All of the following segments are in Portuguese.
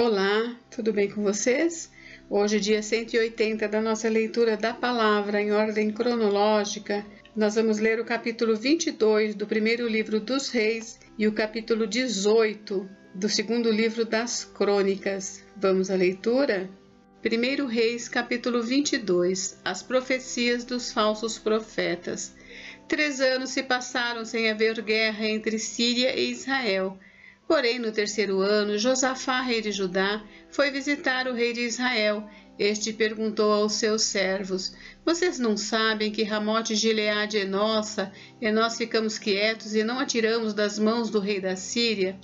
Olá, tudo bem com vocês? Hoje, dia 180 da nossa leitura da palavra em ordem cronológica, nós vamos ler o capítulo 22 do primeiro livro dos Reis e o capítulo 18 do segundo livro das Crônicas. Vamos à leitura? 1 Reis, capítulo 22, as profecias dos falsos profetas. 3 anos se passaram sem haver guerra entre Síria e Israel. Porém, no terceiro ano, Josafá, rei de Judá, foi visitar o rei de Israel. Este perguntou aos seus servos: vocês não sabem que Ramote Gileade é nossa, e nós ficamos quietos e não atiramos das mãos do rei da Síria?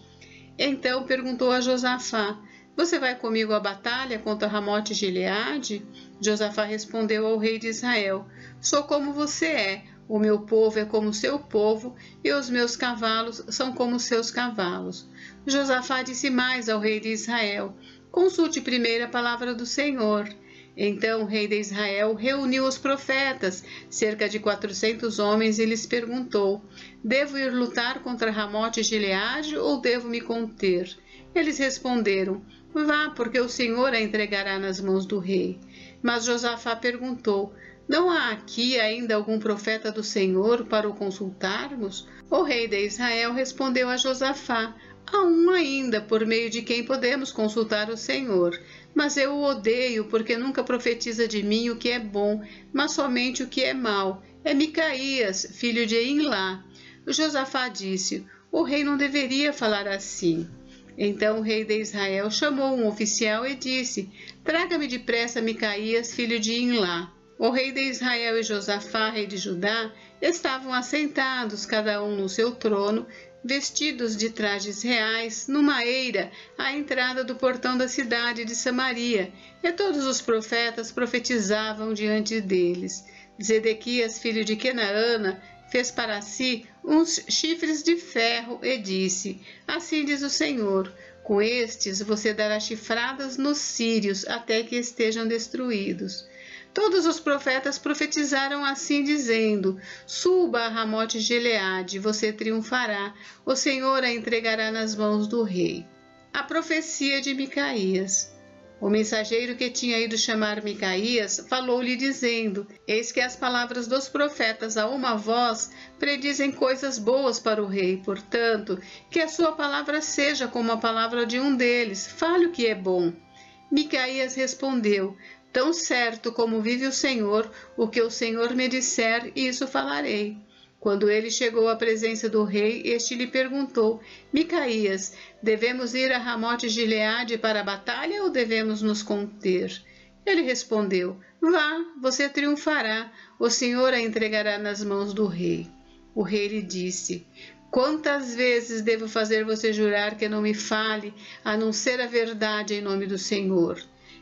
Então perguntou a Josafá: você vai comigo à batalha contra Ramote Gileade? Josafá respondeu ao rei de Israel: sou como você é. O meu povo é como seu povo, e os meus cavalos são como seus cavalos. Josafá disse mais ao rei de Israel: consulte primeiro a palavra do Senhor. Então o rei de Israel reuniu os profetas, cerca de 400 homens, e lhes perguntou: devo ir lutar contra Ramote Gileade ou devo me conter? Eles responderam: vá, porque o Senhor a entregará nas mãos do rei. Mas Josafá perguntou: não há aqui ainda algum profeta do Senhor para o consultarmos? O rei de Israel respondeu a Josafá: há um ainda, por meio de quem podemos consultar o Senhor. Mas eu o odeio, porque nunca profetiza de mim o que é bom, mas somente o que é mau. É Micaías, filho de Imlá. Josafá disse: o rei não deveria falar assim. Então o rei de Israel chamou um oficial e disse: traga-me depressa Micaías, filho de Imlá. O rei de Israel e Josafá, rei de Judá, estavam assentados, cada um no seu trono, vestidos de trajes reais, numa eira à entrada do portão da cidade de Samaria, e todos os profetas profetizavam diante deles. Zedequias, filho de Kenaana, fez para si uns chifres de ferro e disse: assim diz o Senhor, com estes você dará chifradas nos sírios até que estejam destruídos. Todos os profetas profetizaram assim, dizendo: suba a Ramote Gileade, você triunfará, o Senhor a entregará nas mãos do rei. A profecia de Micaías. O mensageiro que tinha ido chamar Micaías falou-lhe dizendo: eis que as palavras dos profetas a uma voz predizem coisas boas para o rei, portanto, que a sua palavra seja como a palavra de um deles, fale o que é bom. Micaías respondeu: tão certo como vive o Senhor, o que o Senhor me disser, isso falarei. Quando ele chegou à presença do rei, este lhe perguntou: Micaías, devemos ir a Ramote Gileade para a batalha ou devemos nos conter? Ele respondeu: vá, você triunfará, o Senhor a entregará nas mãos do rei. O rei lhe disse: quantas vezes devo fazer você jurar que não me fale, a não ser a verdade em nome do Senhor?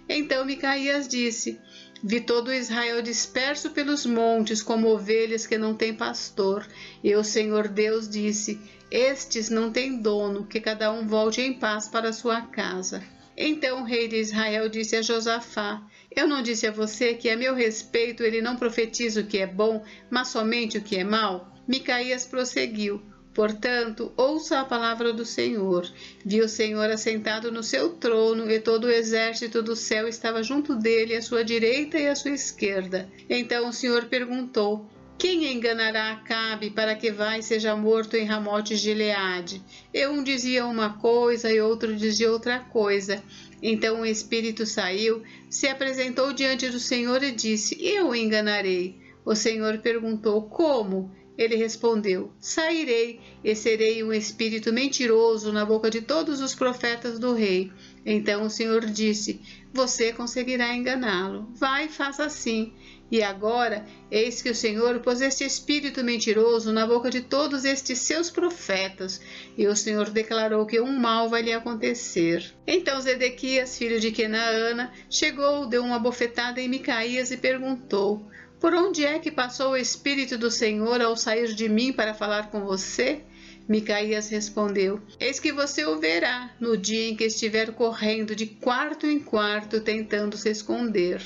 Então Micaías disse: vi todo Israel disperso pelos montes, como ovelhas que não têm pastor. E o Senhor Deus disse: estes não têm dono, que cada um volte em paz para sua casa. Então o rei de Israel disse a Josafá: eu não disse a você que a meu respeito ele não profetiza o que é bom, mas somente o que é mau? Micaías prosseguiu: portanto, ouça a palavra do Senhor. Vi o Senhor assentado no seu trono, e todo o exército do céu estava junto dele, à sua direita e à sua esquerda. Então o Senhor perguntou: quem enganará Acabe para que vá e seja morto em Ramote Gileade? E um dizia uma coisa e outro dizia outra coisa. Então o espírito saiu, se apresentou diante do Senhor e disse: eu o enganarei. O Senhor perguntou: como? Ele respondeu: sairei e serei um espírito mentiroso na boca de todos os profetas do rei. Então o Senhor disse: você conseguirá enganá-lo. Vai, faça assim. E agora, eis que o Senhor pôs este espírito mentiroso na boca de todos estes seus profetas. E o Senhor declarou que um mal vai lhe acontecer. Então Zedequias, filho de Kenaana, chegou, deu uma bofetada em Micaías e perguntou: por onde é que passou o Espírito do Senhor ao sair de mim para falar com você? Micaías respondeu: eis que você o verá no dia em que estiver correndo de quarto em quarto tentando se esconder.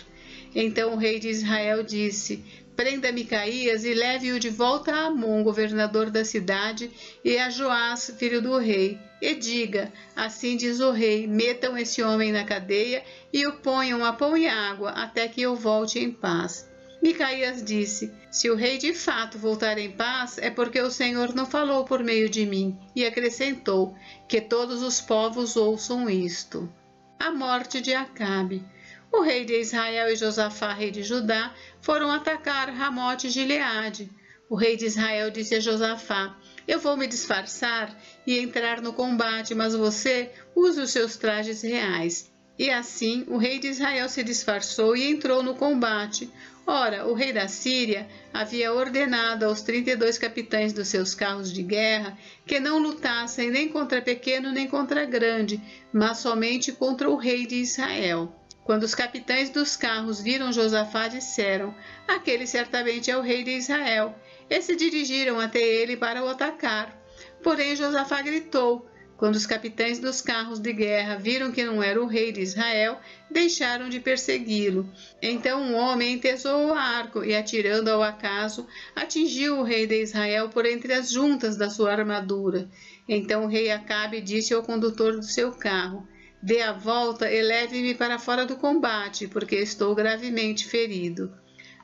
Então o rei de Israel disse: prenda Micaías e leve-o de volta a Amon, governador da cidade, e a Joás, filho do rei. e diga: assim diz o rei, metam esse homem na cadeia e o ponham a pão e água até que eu volte em paz. Micaías disse: se o rei de fato voltar em paz, é porque o Senhor não falou por meio de mim. E acrescentou: que todos os povos ouçam isto. A morte de Acabe. O rei de Israel e Josafá, rei de Judá, foram atacar Ramote Gileade. O rei de Israel disse a Josafá: eu vou me disfarçar e entrar no combate, mas você use os seus trajes reais. E assim o rei de Israel se disfarçou e entrou no combate. Ora, o rei da Síria havia ordenado aos 32 capitães dos seus carros de guerra que não lutassem nem contra pequeno nem contra grande, mas somente contra o rei de Israel. Quando os capitães dos carros viram Josafá, disseram: aquele certamente é o rei de Israel. E se dirigiram até ele para o atacar. Porém Josafá gritou. Quando os capitães dos carros de guerra viram que não era o rei de Israel, deixaram de persegui-lo. Então um homem entesou o arco e, atirando ao acaso, atingiu o rei de Israel por entre as juntas da sua armadura. Então o rei Acabe disse ao condutor do seu carro: dê a volta e leve-me para fora do combate, porque estou gravemente ferido.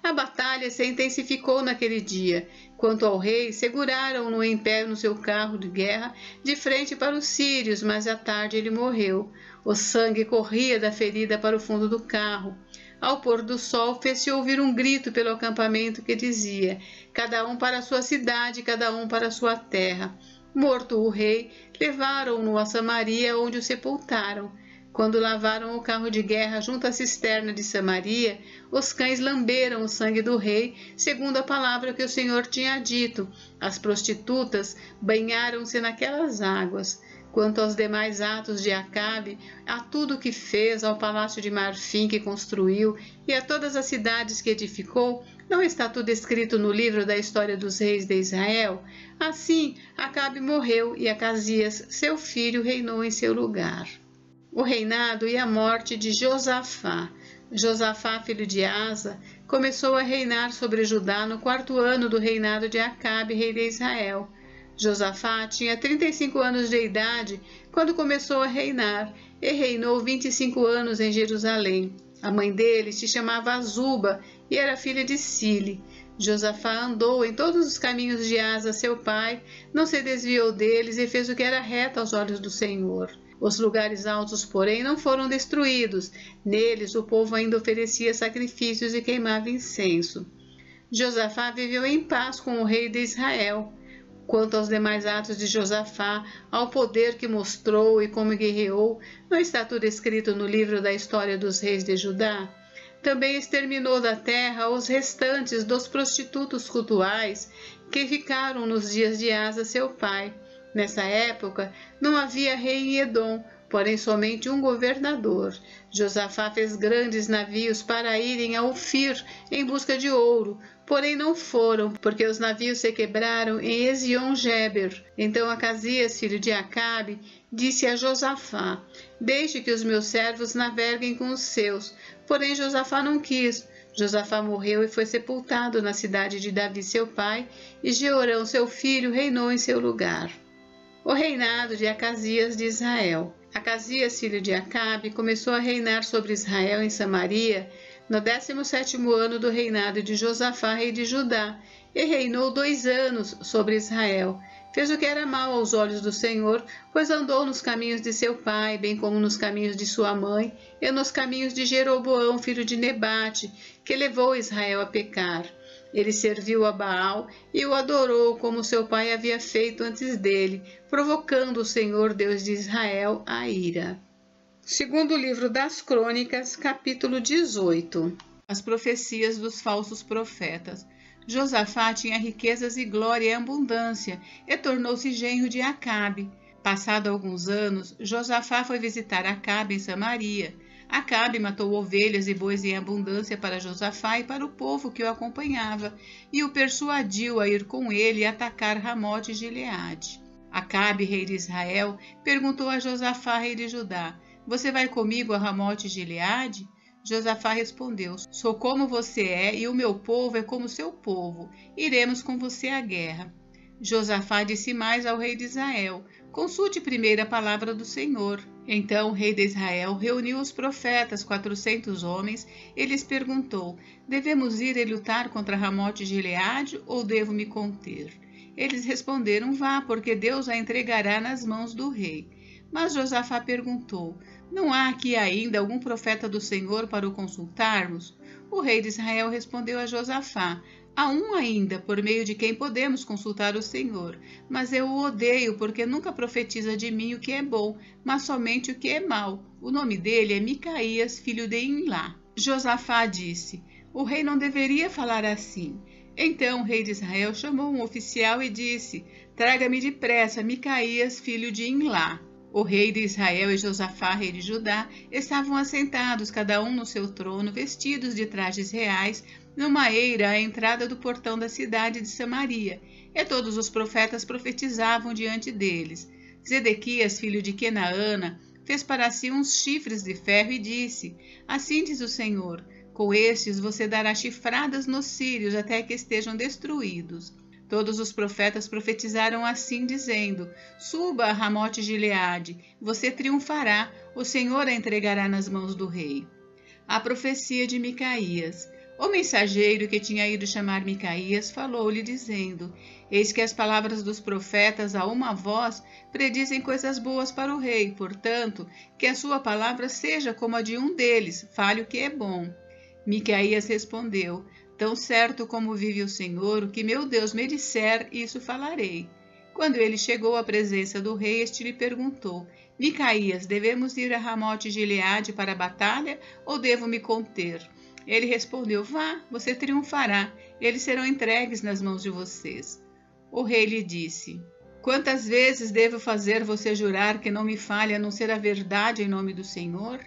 A batalha se intensificou naquele dia. Quanto ao rei, seguraram-no em pé no seu carro de guerra, de frente para os sírios, mas à tarde ele morreu. O sangue corria da ferida para o fundo do carro. Ao pôr do sol, fez-se ouvir um grito pelo acampamento que dizia: cada um para a sua cidade, cada um para a sua terra. Morto o rei, levaram-no a Samaria, onde o sepultaram. Quando lavaram o carro de guerra junto à cisterna de Samaria, os cães lamberam o sangue do rei, segundo a palavra que o Senhor tinha dito. As prostitutas banharam-se naquelas águas. Quanto aos demais atos de Acabe, a tudo que fez, ao palácio de marfim que construiu e a todas as cidades que edificou, não está tudo escrito no livro da história dos reis de Israel? Assim, Acabe morreu e Acasias, seu filho, reinou em seu lugar. O reinado e a morte de Josafá. Josafá, filho de Asa, começou a reinar sobre Judá no 4º ano do reinado de Acabe, rei de Israel. Josafá tinha 35 anos de idade quando começou a reinar e reinou 25 anos em Jerusalém. A mãe dele se chamava Azuba e era filha de Sile. Josafá andou em todos os caminhos de Asa, seu pai, não se desviou deles e fez o que era reto aos olhos do Senhor. Os lugares altos, porém, não foram destruídos. Neles o povo ainda oferecia sacrifícios e queimava incenso. Josafá viveu em paz com o rei de Israel. Quanto aos demais atos de Josafá, ao poder que mostrou e como guerreou, não está tudo escrito no livro da história dos reis de Judá? Também exterminou da terra os restantes dos prostitutos cultuais que ficaram nos dias de Asa, seu pai. Nessa época, não havia rei em Edom, porém somente um governador. Josafá fez grandes navios para irem a Ofir em busca de ouro, porém não foram, porque os navios se quebraram em Ezion-Geber. Então Acasias, filho de Acabe, disse a Josafá: deixe que os meus servos naveguem com os seus. Porém Josafá não quis. Josafá morreu e foi sepultado na cidade de Davi, seu pai, e Jeorão, seu filho, reinou em seu lugar. O reinado de Acasias de Israel. Acasias, filho de Acabe, começou a reinar sobre Israel em Samaria no 17º ano do reinado de Josafá, rei de Judá, e reinou 2 anos sobre Israel. Fez o que era mal aos olhos do Senhor, pois andou nos caminhos de seu pai, bem como nos caminhos de sua mãe, e nos caminhos de Jeroboão, filho de Nebate, que levou Israel a pecar. Ele serviu a Baal e o adorou como seu pai havia feito antes dele, provocando o Senhor Deus de Israel a ira. Segundo livro das Crônicas, capítulo 18. As profecias dos falsos profetas. Josafá tinha riquezas e glória e abundância, e tornou-se genro de Acabe. Passado alguns anos, Josafá foi visitar Acabe em Samaria. Acabe matou ovelhas e bois em abundância para Josafá e para o povo que o acompanhava, e o persuadiu a ir com ele e atacar Ramote Gileade. Acabe, rei de Israel, perguntou a Josafá, rei de Judá: você vai comigo a Ramote Gileade? Josafá respondeu: sou como você é e o meu povo é como seu povo. Iremos com você à guerra. Josafá disse mais ao rei de Israel: Consulte primeiro a palavra do Senhor. Então o rei de Israel reuniu os profetas, 400 homens, e lhes perguntou: devemos ir e lutar contra Ramote de Gileade ou devo me conter? Eles responderam: vá, porque Deus a entregará nas mãos do rei. Mas Josafá perguntou: não há aqui ainda algum profeta do Senhor para o consultarmos? O rei de Israel respondeu a Josafá: há um ainda, por meio de quem podemos consultar o Senhor, mas eu o odeio, porque nunca profetiza de mim o que é bom, mas somente o que é mau. O nome dele é Micaías, filho de Imlá. Josafá disse: o rei não deveria falar assim. Então o rei de Israel chamou um oficial e disse: traga-me depressa Micaías, filho de Imlá. O rei de Israel e Josafá, rei de Judá, estavam assentados, cada um no seu trono, vestidos de trajes reais, numa eira à entrada do portão da cidade de Samaria, e todos os profetas profetizavam diante deles. Zedequias, filho de Kenaana, fez para si uns chifres de ferro e disse: assim diz o Senhor, com estes você dará chifradas nos sírios até que estejam destruídos. Todos os profetas profetizaram assim, dizendo: suba a Ramote Gileade, você triunfará, o Senhor a entregará nas mãos do rei. A profecia de Micaías. O mensageiro que tinha ido chamar Micaías falou-lhe, dizendo: eis que as palavras dos profetas a uma voz predizem coisas boas para o rei, portanto, que a sua palavra seja como a de um deles, fale o que é bom. Micaías respondeu: tão certo como vive o Senhor, o que meu Deus me disser, isso falarei. Quando ele chegou à presença do rei, este lhe perguntou: Micaías, devemos ir a Ramote Gileade para a batalha ou devo me conter? Ele respondeu: vá, você triunfará, eles serão entregues nas mãos de vocês. O rei lhe disse: quantas vezes devo fazer você jurar que não me fale a não ser a verdade em nome do Senhor?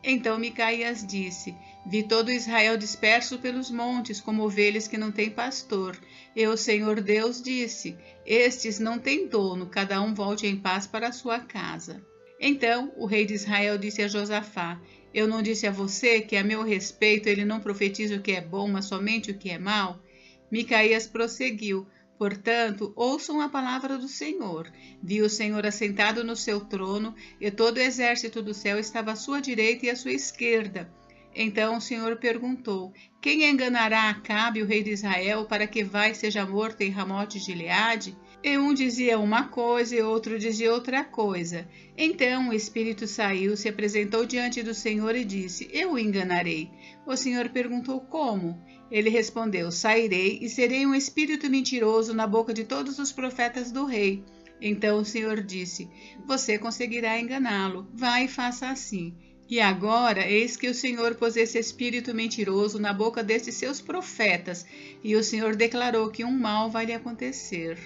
Então Micaías disse: vi todo Israel disperso pelos montes, como ovelhas que não têm pastor. E o Senhor Deus disse: estes não têm dono, cada um volte em paz para a sua casa. Então o rei de Israel disse a Josafá: eu não disse a você que a meu respeito ele não profetiza o que é bom, mas somente o que é mau? Micaías prosseguiu: portanto, ouçam a palavra do Senhor. Vi o Senhor assentado no seu trono, e todo o exército do céu estava à sua direita e à sua esquerda. Então o Senhor perguntou: quem enganará Acabe, o rei de Israel, para que vá e seja morto em Ramote Gileade? E um dizia uma coisa e outro dizia outra coisa. Então o espírito saiu, se apresentou diante do Senhor e disse: eu o enganarei. O Senhor perguntou: como? Ele respondeu: sairei e serei um espírito mentiroso na boca de todos os profetas do rei. Então o Senhor disse: você conseguirá enganá-lo. Vá e faça assim. E agora, eis que o Senhor pôs esse espírito mentiroso na boca destes seus profetas, e o Senhor declarou que um mal vai lhe acontecer.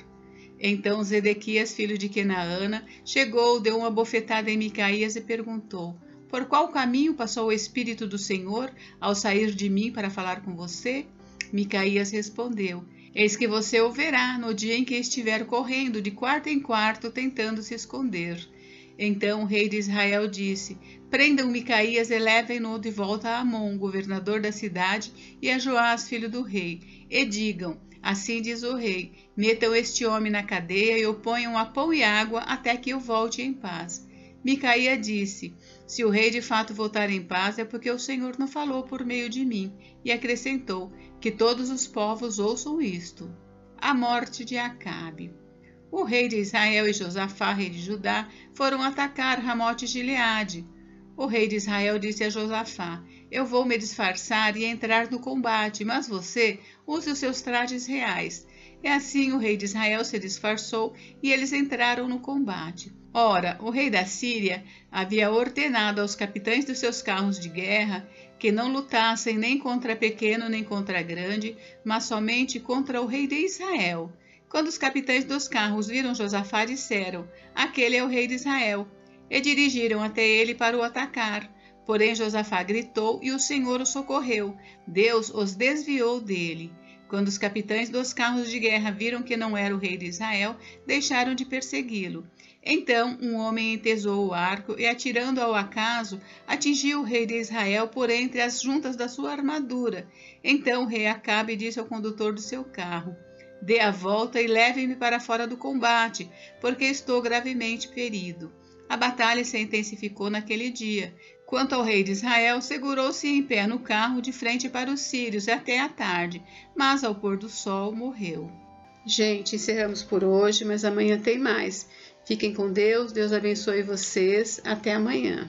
Então Zedequias, filho de Kenaana, chegou, deu uma bofetada em Micaías e perguntou: por qual caminho passou o Espírito do Senhor ao sair de mim para falar com você? Micaías respondeu: eis que você o verá no dia em que estiver correndo de quarto em quarto, tentando se esconder. Então o rei de Israel disse: prendam Micaías e levem-no de volta a Amon, governador da cidade, e a Joás, filho do rei, e digam: assim diz o rei, metam este homem na cadeia e o ponham a pão e água até que eu volte em paz. Micaías disse: se o rei de fato voltar em paz é porque o Senhor não falou por meio de mim. E acrescentou: que todos os povos ouçam isto. A morte de Acabe. O rei de Israel e Josafá, rei de Judá, foram atacar Ramote Gileade. O rei de Israel disse a Josafá: eu vou me disfarçar e entrar no combate, mas você use os seus trajes reais. E assim o rei de Israel se disfarçou e eles entraram no combate. Ora, o rei da Síria havia ordenado aos capitães dos seus carros de guerra que não lutassem nem contra pequeno nem contra grande, mas somente contra o rei de Israel. Quando os capitães dos carros viram Josafá, disseram: aquele é o rei de Israel. E dirigiram até ele para o atacar. Porém Josafá gritou e o Senhor o socorreu. Deus os desviou dele. Quando os capitães dos carros de guerra viram que não era o rei de Israel, deixaram de persegui-lo. Então um homem entesou o arco e, atirando ao acaso, atingiu o rei de Israel por entre as juntas da sua armadura. Então o rei Acabe disse ao condutor do seu carro: Dê a volta e leve-me para fora do combate, porque estou gravemente ferido. A batalha se intensificou naquele dia. Quanto ao rei de Israel, segurou-se em pé no carro de frente para os sírios até a tarde, mas ao pôr do sol morreu. Gente, encerramos por hoje, mas amanhã tem mais. Fiquem com Deus, Deus abençoe vocês. Até amanhã.